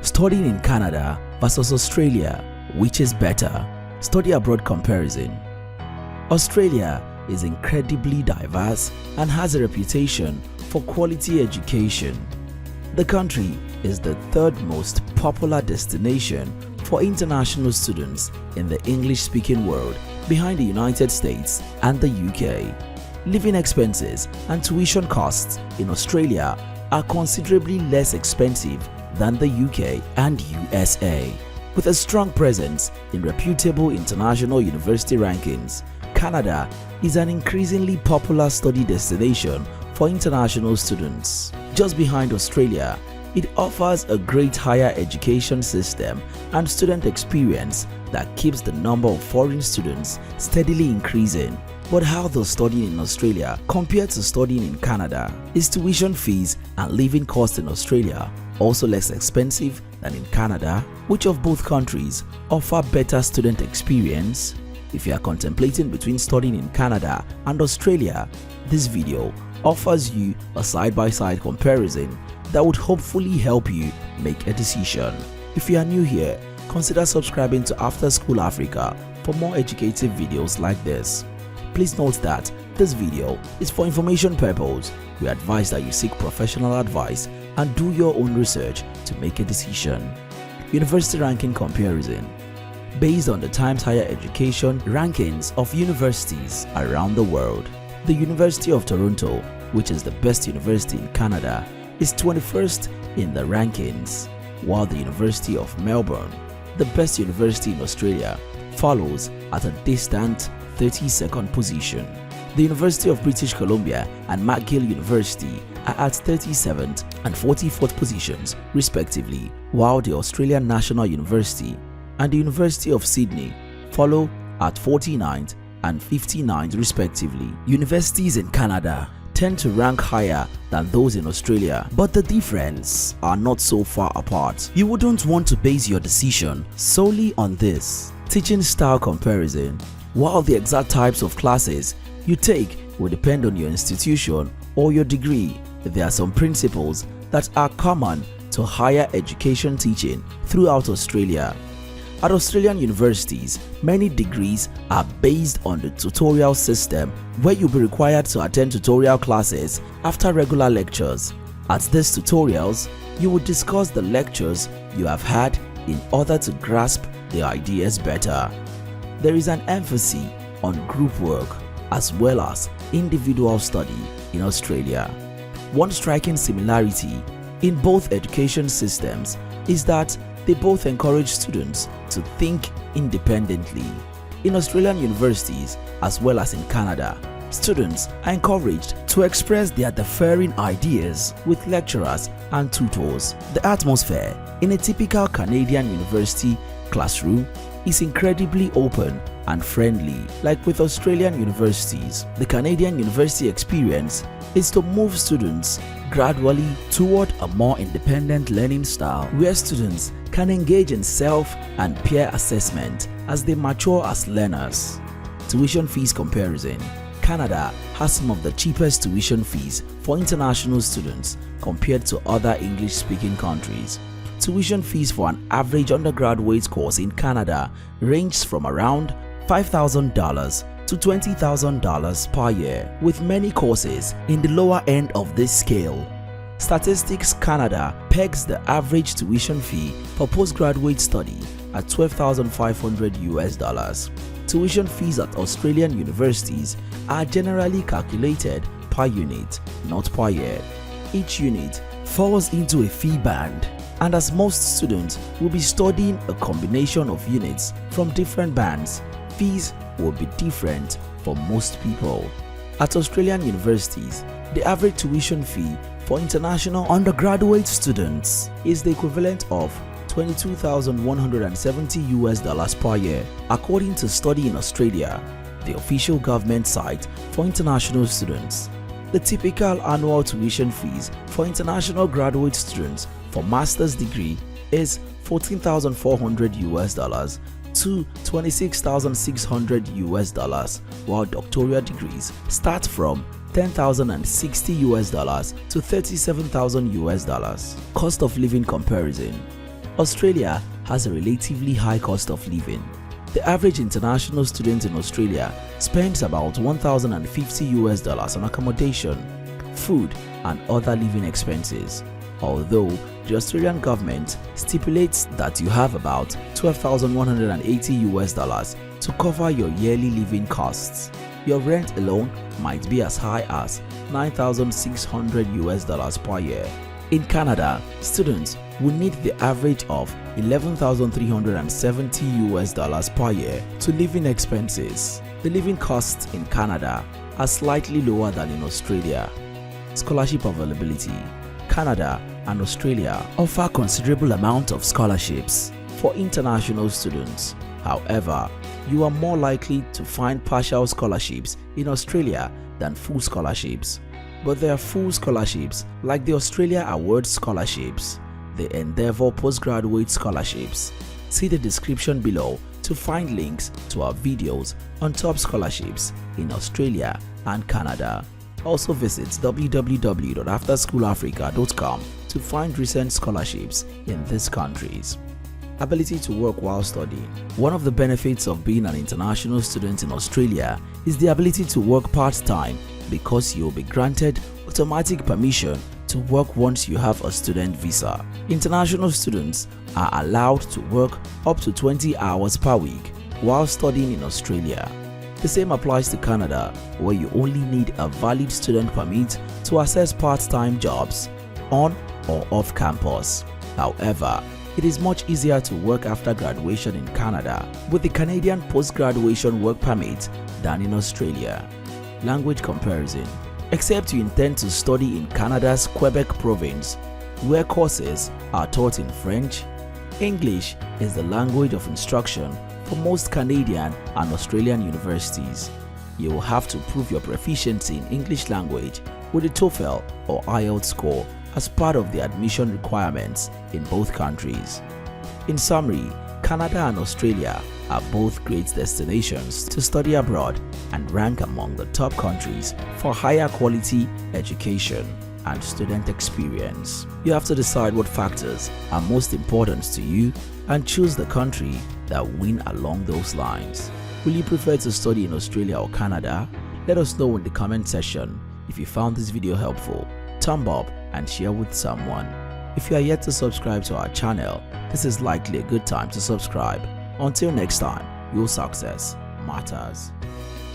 Studying in Canada versus Australia, which is better? Study abroad comparison. Australia is incredibly diverse and has a reputation for quality education. The country is the third most popular destination for international students in the English-speaking world, behind the United States and the UK. Living expenses and tuition costs in Australia are considerably less expensive than the UK and USA. With a strong presence in reputable international university rankings, Canada is an increasingly popular study destination for international students. Just behind Australia, it offers a great higher education system and student experience that keeps the number of foreign students steadily increasing. But how does studying in Australia compare to studying in Canada? Is tuition fees and living costs in Australia also less expensive than in Canada? Which of both countries offer better student experience? If you are contemplating between studying in Canada and Australia, this video offers you a side-by-side comparison that would hopefully help you make a decision. If you are new here, consider subscribing to After School Africa for more educative videos like this. Please note that this video is for information purpose. We advise that you seek professional advice and do your own research to make a decision. University ranking comparison. Based on the Times Higher Education rankings of universities around the world, the University of Toronto, which is the best university in Canada, is 21st in the rankings, while the University of Melbourne, the best university in Australia, follows at a distant 32nd position. The University of British Columbia and McGill University are at 37th and 44th positions respectively, while the Australian National University and the University of Sydney follow at 49th and 59th respectively. Universities in Canada tend to rank higher than those in Australia, but the difference are not so far apart. You wouldn't want to base your decision solely on this. Teaching style comparison. While the exact types of classes you take will depend on your institution or your degree, there are some principles that are common to higher education teaching throughout Australia. At Australian universities, many degrees are based on the tutorial system, where you'll be required to attend tutorial classes after regular lectures. At these tutorials, you will discuss the lectures you have had in order to grasp the ideas better. There is an emphasis on group work as well as individual study in Australia. One striking similarity in both education systems is that they both encourage students to think independently. In Australian universities as well as in Canada, students are encouraged to express their differing ideas with lecturers and tutors. The atmosphere in a typical Canadian university classroom is incredibly open and friendly. Like with Australian universities, the Canadian university experience is to move students gradually toward a more independent learning style, where students can engage in self and peer assessment as they mature as learners. Tuition fees comparison. Canada has some of the cheapest tuition fees for international students compared to other English-speaking countries. Tuition fees for an average undergraduate course in Canada range from around $5,000 to $20,000 per year, with many courses in the lower end of this scale. Statistics Canada pegs the average tuition fee for postgraduate study at $12,500 US. Tuition fees at Australian universities are generally calculated per unit, not per year. Each unit falls into a fee band, and as most students will be studying a combination of units from different bands, fees will be different for most people. At Australian universities, the average tuition fee for international undergraduate students is the equivalent of $22,170 US per year, according to Study in Australia, the official government site for international students. The typical annual tuition fees for international graduate students for master's degree is $14,400 US to 26,600 US dollars, while doctoral degrees start from 10,060 US dollars to 37,000 US dollars. Cost of living comparison. Australia has a relatively high cost of living. The average international student in Australia spends about 1,050 US dollars on accommodation, food, and other living expenses, although the Australian government stipulates that you have about 12,180 US dollars to cover your yearly living costs. Your rent alone might be as high as 9,600 US dollars per year. In Canada, students will need the average of 11,370 US dollars per year to living expenses. The living costs in Canada are slightly lower than in Australia. Scholarship availability. Canada and Australia offer considerable amount of scholarships for international students. However, you are more likely to find partial scholarships in Australia than full scholarships. But there are full scholarships like the Australia Award Scholarships, the Endeavour Postgraduate Scholarships. See the description below to find links to our videos on top scholarships in Australia and Canada. Also visit www.afterschoolafrica.com to find recent scholarships in these countries. Ability to work while studying. One of the benefits of being an international student in Australia is the ability to work part-time, because you will be granted automatic permission to work once you have a student visa. International students are allowed to work up to 20 hours per week while studying in Australia. The same applies to Canada, where you only need a valid student permit to access part-time jobs on or off campus. However, it is much easier to work after graduation in Canada with the Canadian Post-Graduation Work Permit than in Australia. Language comparison. Except you intend to study in Canada's Quebec province, where courses are taught in French, English is the language of instruction for most Canadian and Australian universities. You will have to prove your proficiency in English language with a TOEFL or IELTS score as part of the admission requirements in both countries. In summary, Canada and Australia are both great destinations to study abroad and rank among the top countries for higher quality education and student experience. You have to decide what factors are most important to you and choose the country that win along those lines. Will you prefer to study in Australia or Canada? Let us know in the comment section. If you found this video helpful, thumb up and share with someone. If you are yet to subscribe to our channel, this is likely a good time to subscribe. Until next time, your success matters.